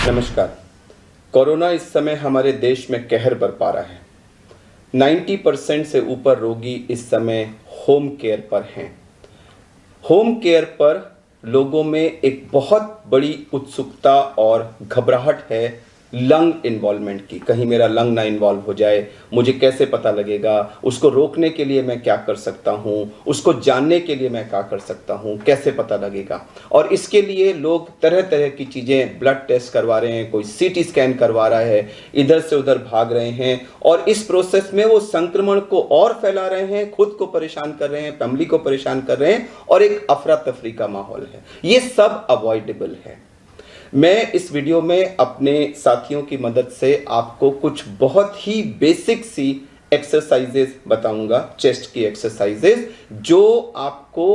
नमस्कार। कोरोना इस समय हमारे देश में कहर बरपा रहा है। 90% से ऊपर रोगी इस समय होम केयर पर हैं। होम केयर पर लोगों में एक बहुत बड़ी उत्सुकता और घबराहट है लंग इन्वॉल्वमेंट की। कहीं मेरा लंग ना इन्वॉल्व हो जाए, मुझे कैसे पता लगेगा, उसको रोकने के लिए मैं क्या कर सकता हूँ, उसको जानने के लिए मैं क्या कर सकता हूँ, कैसे पता लगेगा। और इसके लिए लोग तरह तरह की चीज़ें, ब्लड टेस्ट करवा रहे हैं, कोई सीटी स्कैन करवा रहा है, इधर से उधर भाग रहे हैं और इस प्रोसेस में वो संक्रमण को और फैला रहे हैं, खुद को परेशान कर रहे हैं, फैमिली को परेशान कर रहे हैं और एक अफरा तफरी का माहौल है। ये सब अवॉइडेबल है। मैं इस वीडियो में अपने साथियों की मदद से आपको कुछ बहुत ही बेसिक सी एक्सरसाइजेस बताऊंगा, चेस्ट की एक्सरसाइजेस, जो आपको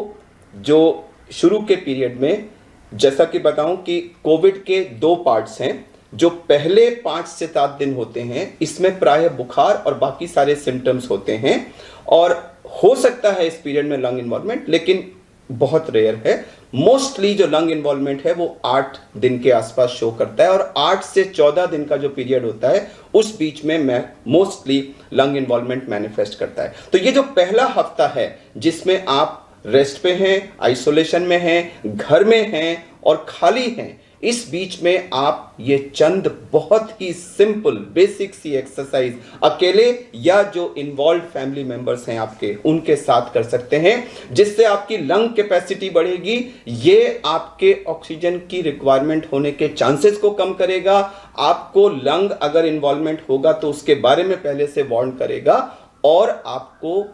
जो शुरू के पीरियड में, जैसा कि बताऊं कि कोविड के 2 पार्ट्स हैं। जो पहले 5 से 7 दिन होते हैं, इसमें प्रायः बुखार और बाकी सारे सिम्टम्स होते हैं और हो सकता है इस पीरियड में लंग इन्वॉल्वमेंट, लेकिन बहुत रेयर है। मोस्टली जो लंग इन्वॉल्वमेंट है वो 8 दिन के आसपास शो करता है और 8 से 14 दिन का जो पीरियड होता है उस बीच में मोस्टली लंग इन्वॉल्वमेंट मैनिफेस्ट करता है। तो ये जो पहला हफ्ता है जिसमें आप रेस्ट पे हैं, आइसोलेशन में हैं, घर में हैं और खाली हैं, इस बीच में आप ये चंद बहुत ही सिंपल बेसिक सी एक्सरसाइज अकेले या जो इन्वॉल्व फैमिली मेंबर्स हैं आपके, उनके साथ कर सकते हैं, जिससे आपकी लंग कैपेसिटी बढ़ेगी। ये आपके ऑक्सीजन की रिक्वायरमेंट होने के चांसेस को कम करेगा। आपको लंग अगर इन्वॉल्वमेंट होगा तो उसके बारे में पहले से वार्न करेगा और आपको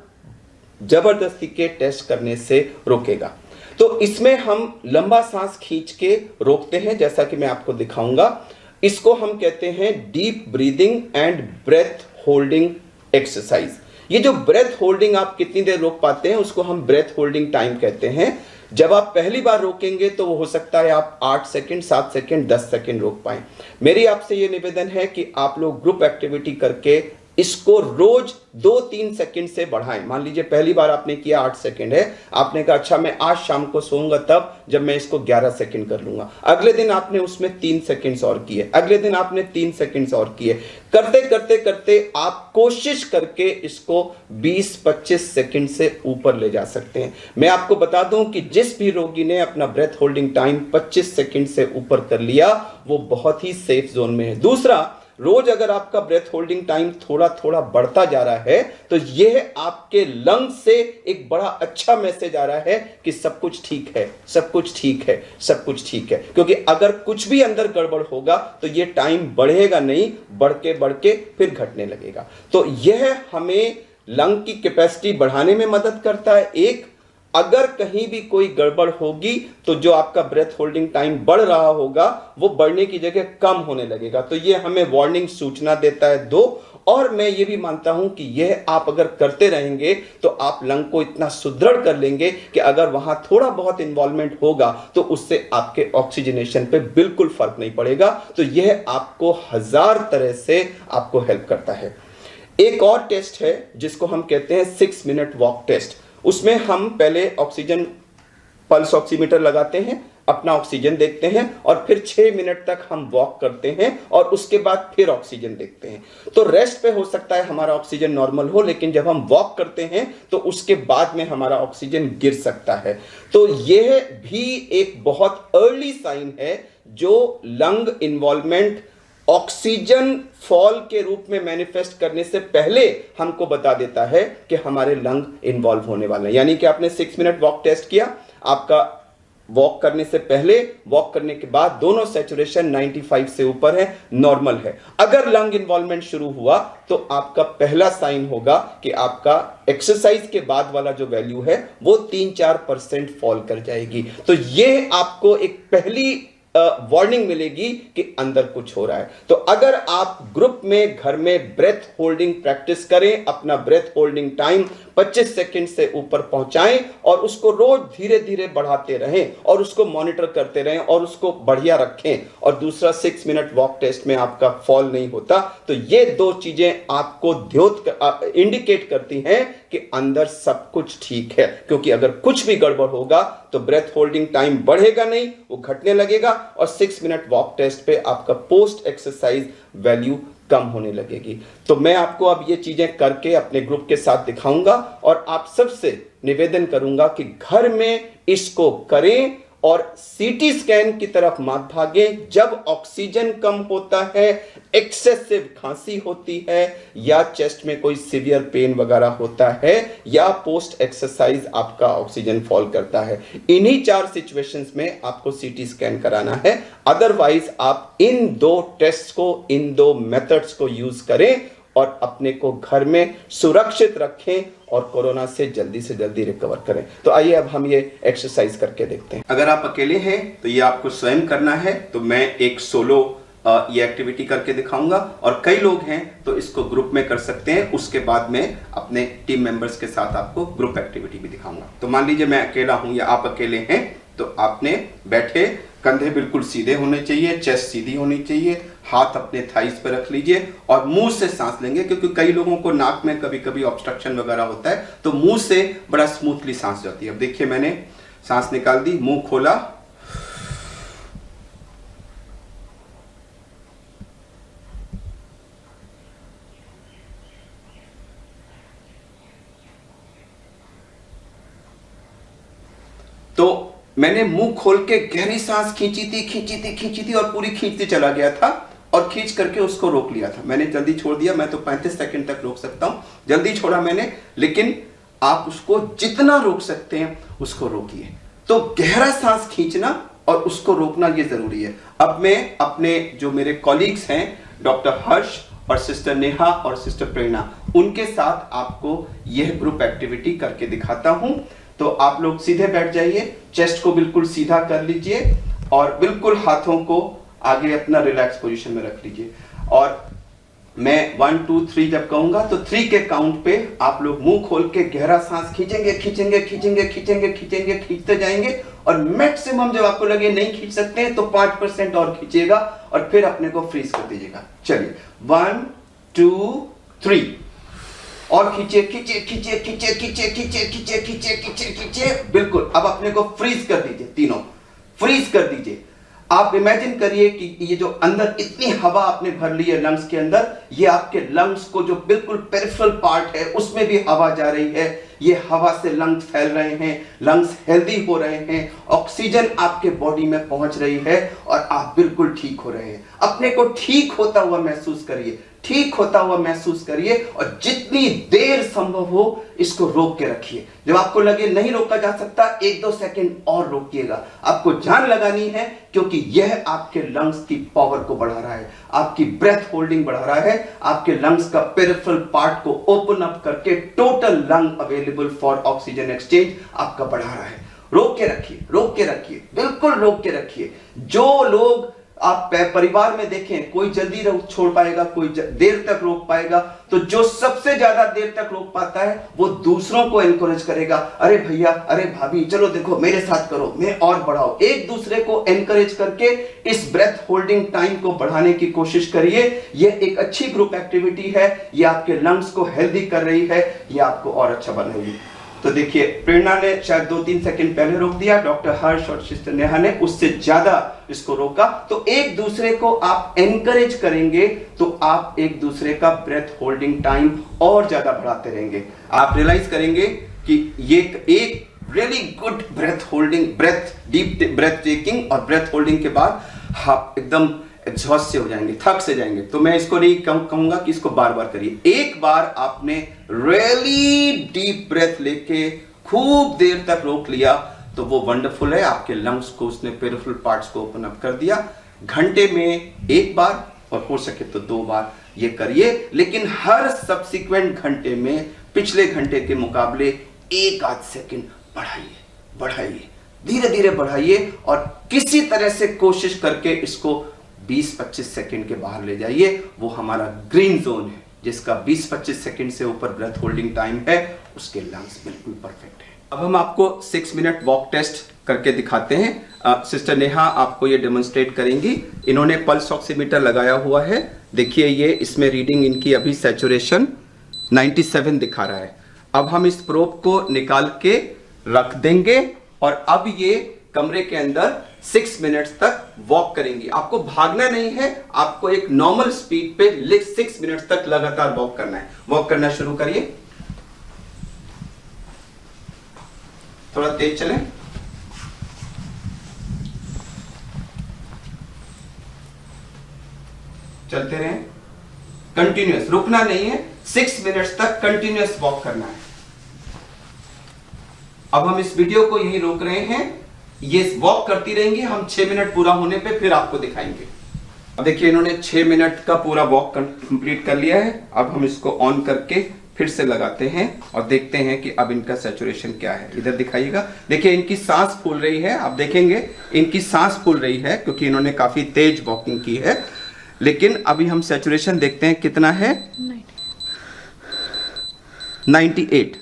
जबरदस्ती के टेस्ट करने से रोकेगा। तो इसमें हम लंबा सांस खींच के रोकते हैं, जैसा कि मैं आपको दिखाऊंगा। इसको हम कहते हैं deep breathing and breath holding exercise. ये जो ब्रेथ होल्डिंग आप कितनी देर रोक पाते हैं उसको हम ब्रेथ होल्डिंग टाइम कहते हैं। जब आप पहली बार रोकेंगे तो वो हो सकता है आप 8 सेकंड, 7 सेकंड, 10 सेकंड रोक पाएं। मेरी आपसे ये निवेदन है कि आप लोग ग्रुप एक्टिविटी करके इसको रोज 2-3 सेकंड से बढ़ाएं। मान लीजिए पहली बार आपने किया 8 सेकंड है, आपने कहा अच्छा मैं आज शाम को सोऊंगा तब जब मैं इसको 11 सेकंड कर लूंगा। अगले दिन आपने उसमें 3 सेकंड्स और किए, अगले दिन आपने 3 सेकंड्स और किए। करते करते करते आप कोशिश करके इसको 20-25 सेकंड से ऊपर ले जा सकते हैं। मैं आपको बता दूं कि जिस भी रोगी ने अपना ब्रेथ होल्डिंग टाइम 25 सेकंड से ऊपर कर लिया वो बहुत ही सेफ जोन में है। दूसरा, रोज अगर आपका ब्रेथ होल्डिंग टाइम थोड़ा थोड़ा बढ़ता जा रहा है तो यह आपके लंग से एक बड़ा अच्छा मैसेज आ रहा है कि सब कुछ ठीक है, सब कुछ ठीक है, सब कुछ ठीक है। क्योंकि अगर कुछ भी अंदर गड़बड़ होगा तो यह टाइम बढ़ेगा नहीं, बढ़ के फिर घटने लगेगा। तो यह हमें लंग की कैपेसिटी बढ़ाने में मदद करता है। एक, अगर कहीं भी कोई गड़बड़ होगी तो जो आपका ब्रेथ होल्डिंग टाइम बढ़ रहा होगा वो बढ़ने की जगह कम होने लगेगा। तो ये हमें वार्निंग सूचना देता है। 2, और मैं ये भी मानता हूं कि यह आप अगर करते रहेंगे तो आप लंग को इतना सुदृढ़ कर लेंगे कि अगर वहां थोड़ा बहुत इन्वॉल्वमेंट होगा तो उससे आपके ऑक्सीजनेशन पे बिल्कुल फर्क नहीं पड़ेगा। तो यह आपको 1000 तरह से आपको हेल्प करता है। एक और टेस्ट है जिसको हम कहते हैं 6 मिनट वॉक टेस्ट। उसमें हम पहले ऑक्सीजन पल्स ऑक्सीमीटर लगाते हैं, अपना ऑक्सीजन देखते हैं और फिर 6 मिनट तक हम वॉक करते हैं और उसके बाद फिर ऑक्सीजन देखते हैं। तो रेस्ट पे हो सकता है हमारा ऑक्सीजन नॉर्मल हो, लेकिन जब हम वॉक करते हैं तो उसके बाद में हमारा ऑक्सीजन गिर सकता है। तो यह भी एक बहुत अर्ली साइन है जो लंग इन्वॉल्वमेंट ऑक्सीजन फॉल के रूप में मैनिफेस्ट करने से पहले हमको बता देता है कि हमारे लंग इन्वॉल्व होने वाले हैं। यानी कि आपने 6 मिनट वॉक टेस्ट किया, आपका वॉक करने से पहले, वॉक करने के बाद दोनों सैचुरेशन 95 से ऊपर है, नॉर्मल है। अगर लंग इन्वॉल्वमेंट शुरू हुआ तो आपका पहला साइन होगा कि आपका एक्सरसाइज के बाद वाला जो वैल्यू है वो 3-4% फॉल कर जाएगी। तो ये आपको एक पहली वार्निंग मिलेगी कि अंदर कुछ हो रहा है। तो अगर आप ग्रुप में, घर में ब्रेथ होल्डिंग प्रैक्टिस करें, अपना ब्रेथ होल्डिंग टाइम 25 सेकंड से ऊपर पहुंचाएं और उसको रोज धीरे धीरे बढ़ाते रहें और उसको मॉनिटर करते रहें और उसको बढ़िया रखें, और दूसरा 6 मिनट वॉक टेस्ट में आपका फॉल नहीं होता, तो ये 2 चीजें आपको इंडिकेट करती हैं कि अंदर सब कुछ ठीक है, क्योंकि अगर कुछ भी गड़बड़ होगा तो ब्रेथ होल्डिंग टाइम बढ़ेगा नहीं, वो घटने लगेगा और 6 मिनट वॉक टेस्ट पे आपका पोस्ट एक्सरसाइज वैल्यू कम होने लगेगी। तो मैं आपको अब ये चीजें करके अपने ग्रुप के साथ दिखाऊंगा और आप सबसे निवेदन करूंगा कि घर में इसको करें और सीटी स्कैन की तरफ मत भागें। जब ऑक्सीजन कम होता है, एक्सेसिव खांसी होती है या चेस्ट में कोई सीवियर पेन वगैरह होता है या पोस्ट एक्सरसाइज आपका ऑक्सीजन फॉल करता है, इन्हीं 4 सिचुएशंस में आपको सीटी स्कैन कराना है। अदरवाइज आप इन 2 टेस्ट को, इन 2 मेथड्स को यूज करें और अपने को घर में सुरक्षित रखें और कोरोना से जल्दी रिकवर करें। तो आइए अब हम ये एक्सरसाइज करके देखते हैं। अगर आप अकेले हैं तो ये आपको स्वयं करना है, तो मैं एक सोलो ये एक्टिविटी करके दिखाऊंगा और कई लोग हैं तो इसको ग्रुप में कर सकते हैं। उसके बाद में अपने टीम मेंबर्स के साथ आपको ग्रुप एक्टिविटी भी दिखाऊंगा। तो मान लीजिए मैं अकेला हूं या आप अकेले हैं, तो आपने बैठे, कंधे बिल्कुल सीधे होने चाहिए, चेस्ट सीधी होनी चाहिए, हाथ अपने थाइस पे रख लीजिए और मुंह से सांस लेंगे, क्योंकि कई लोगों को नाक में कभी कभी ऑब्स्ट्रक्शन वगैरह होता है, तो मुंह से बड़ा स्मूथली सांस जाती है। अब देखिए मैंने सांस निकाल दी, मुंह खोला, तो मैंने मुंह खोल के गहरी सांस खींची थी और पूरी खींचती चला गया था और खींच करके उसको रोक लिया था। मैंने जल्दी छोड़ दिया, मैं तो 35 सेकंड तक रोक सकता हूं, जल्दी छोड़ा मैंने, लेकिन आप उसको जितना रोक सकते हैं उसको रोकिए। तो गहरा सांस खींचना और उसको रोकना ये जरूरी है। अब मैं अपने जो मेरे कॉलीग्स हैं, डॉक्टर हर्ष और सिस्टर नेहा और सिस्टर प्रेरणा, उनके साथ आपको यह ग्रुप एक्टिविटी करके दिखाता हूं। तो आप लोग सीधे बैठ जाइए, चेस्ट को बिल्कुल सीधा कर लीजिए और बिल्कुल हाथों को आगे अपना रिलैक्स पोजीशन में रख लीजिए। और मैं 1 2 3 जब कहूंगा तो 3 के काउंट पे आप लोग मुंह खोल के गहरा सांस खींचते जाएंगे और मैक्सिमम जब आपको लगे नहीं खींच सकते हैं तो 5% और खींचिएगा और फिर अपने को फ्रीज कर दीजिएगा। चलिए 1 2 3 और खींचे, बिल्कुल। अब अपने को फ्रीज कर दीजिए, तीनों फ्रीज कर दीजिए। आप इमेजिन करिए कि ये जो अंदर इतनी हवा आपने भर ली है लंग्स के अंदर, ये आपके लंग्स को जो बिल्कुल पेरिफेरल पार्ट है उसमें भी हवा जा रही है, ये हवा से लंग्स फैल रहे हैं, लंग्स हेल्दी हो रहे हैं, ऑक्सीजन आपके बॉडी में पहुंच रही है और आप बिल्कुल ठीक हो रहे हैं। अपने को ठीक होता हुआ महसूस करिए, ठीक होता हुआ महसूस करिए और जितनी देर संभव हो इसको रोक के रखिए। जब आपको लगे नहीं रोका जा सकता, 1-2 सेकंड और रोकिएगा। आपको जान लगानी है, क्योंकि यह आपके लंग्स की पावर को बढ़ा रहा है, आपकी ब्रेथ होल्डिंग बढ़ा रहा है, आपके लंग्स का पेरिफेरल पार्ट को ओपन अप करके total lung available for oxygen exchange आपका बढ़ा रहा है। रोक के रखिए, रोक के रखिए, बिल्कुल रोक के रखिए। जो लोग आप परिवार में देखें, कोई जल्दी छोड़ पाएगा, कोई देर तक रोक पाएगा, तो जो सबसे ज्यादा देर तक रोक पाता है वो दूसरों को एनकरेज करेगा। अरे भैया, अरे भाभी, चलो देखो मेरे साथ करो, मैं और बढ़ाओ। एक दूसरे को एनकरेज करके इस ब्रेथ होल्डिंग टाइम को बढ़ाने की कोशिश करिए। यह एक अच्छी ग्रुप एक्टिविटी है, यह आपके लंग्स को हेल्दी कर रही है, यह आपको और अच्छा बनाएगी। तो देखिए, प्रेरणा ने शायद 2-3 सेकंड पहले रोक दिया, डॉक्टर हर्ष और सिस्टर नेहा ने उससे ज्यादा इसको रोका। तो एक दूसरे को आप एनकरेज करेंगे तो आप एक दूसरे का ब्रेथ होल्डिंग टाइम और ज्यादा बढ़ाते रहेंगे। आप रियलाइज करेंगे कि ये एक really good breath holding, deep breath taking और ब्रेथ होल्डिंग के बाद आप एकदम एग्जॉस्ट से हो जाएंगे, थक से जाएंगे। तो मैं इसको नहीं कहूंगा कि इसको बार बार करिए। एक बार आपने रियली डीप ब्रेथ लेके खूब देर तक रोक लिया तो वो वंडरफुल है, आपके लंग्स को उसने पेरिफेरल पार्ट्स को ओपन अप कर दिया। घंटे में 1 बार और हो सके तो 2 बार ये करिए, लेकिन हर सब्सिक्वेंट घंटे में पिछले घंटे के मुकाबले 1-8 सेकंड बढ़ाइए, धीरे धीरे बढ़ाइए और किसी तरह से कोशिश करके इसको 20-25 सेकंड के बाहर ले जाइए। वो हमारा ग्रीन जोन है, जिसका 20-25 सेकंड से ऊपर ब्रेथ होल्डिंग टाइम है, उसके लंग्स बिल्कुल परफेक्ट है। अब हम आपको 6 मिनट वॉक टेस्ट करके दिखाते हैं। सिस्टर नेहा आपको ये डेमोन्स्ट्रेट करेंगी। इन्होंने पल्स ऑक्सीमीटर लगाया हुआ है, देखिए ये इसमें रीडिंग इनकी अभी सैचुरेशन 97 दिखा रहा है। अब हम इस प्रोब को निकाल के रख देंगे और अब ये कमरे के अंदर 6 मिनट्स तक वॉक करेंगी। आपको भागना नहीं है, आपको एक नॉर्मल स्पीड पे 6 मिनट्स तक लगातार वॉक करना है। वॉक करना शुरू करिए, थोड़ा तेज चलें। चलते रहें, कंटिन्यूअस, रुकना नहीं है, 6 मिनट्स तक कंटिन्यूअस वॉक करना है। अब हम इस वीडियो को यहीं रोक रहे हैं, ये वॉक करती रहेंगी, हम 6 मिनट पूरा होने पे फिर आपको दिखाएंगे। अब देखिए इन्होंने 6 मिनट का पूरा वॉक कंप्लीट कर लिया है। अब हम इसको ऑन करके फिर से लगाते हैं और देखते हैं कि अब इनका सैचुरेशन क्या है। इधर दिखाइएगा, देखिए इनकी सांस फूल रही है, आप देखेंगे इनकी सांस फूल रही है क्योंकि इन्होंने काफी तेज वॉकिंग की है। लेकिन अभी हम सैचुरेशन देखते हैं कितना है, 98।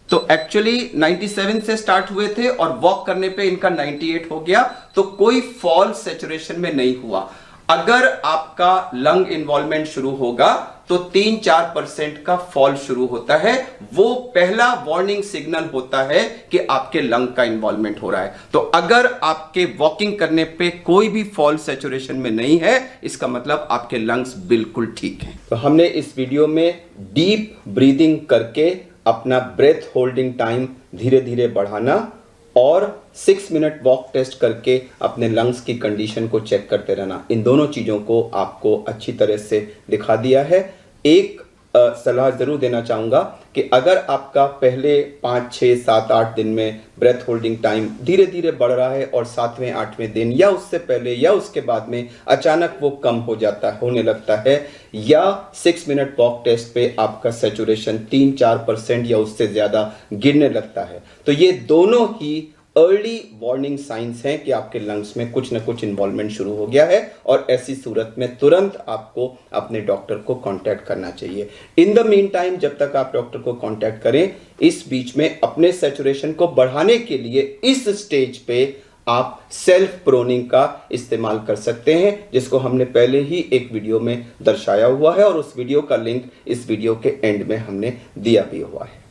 तो एक्चुअली 97 से स्टार्ट हुए थे और वॉक करने पे इनका 98 हो गया, तो कोई फॉल सैचुरेशन में नहीं हुआ। अगर आपका लंग इन्वॉल्वमेंट शुरू होगा तो 3-4% का फॉल शुरू होता है, वो पहला वार्निंग सिग्नल होता है कि आपके लंग का इन्वॉल्वमेंट हो रहा है। तो अगर आपके वॉकिंग करने पे कोई भी फॉल सैचुरेशन में नहीं है, इसका मतलब आपके लंग्स बिल्कुल ठीक हैं। तो हमने इस वीडियो में डीप ब्रीदिंग करके अपना ब्रेथ होल्डिंग टाइम धीरे धीरे बढ़ाना और 6 मिनट वॉक टेस्ट करके अपने लंग्स की कंडीशन को चेक करते रहना, इन दोनों चीज़ों को आपको अच्छी तरह से दिखा दिया है। एक सलाह ज़रूर देना चाहूँगा कि अगर आपका पहले 5, 6, 7, 8 दिन में ब्रेथ होल्डिंग टाइम धीरे धीरे बढ़ रहा है और 7वें, 8वें दिन या उससे पहले या उसके बाद में अचानक वो कम हो जाता है, होने लगता है, या 6 मिनट वॉक टेस्ट पे आपका सैचुरेशन 3-4% या उससे ज़्यादा गिरने लगता है, तो ये दोनों ही अर्ली वार्निंग साइंस हैं कि आपके लंग्स में कुछ ना कुछ इन्वॉल्वमेंट शुरू हो गया है और ऐसी सूरत में तुरंत आपको अपने डॉक्टर को कांटेक्ट करना चाहिए। इन द मीन टाइम, जब तक आप डॉक्टर को कांटेक्ट करें, इस बीच में अपने सैचुरेशन को बढ़ाने के लिए इस स्टेज पे आप सेल्फ प्रोनिंग का इस्तेमाल कर सकते हैं, जिसको हमने पहले ही एक वीडियो में दर्शाया हुआ है और उस वीडियो का लिंक इस वीडियो के एंड में हमने दिया भी हुआ है।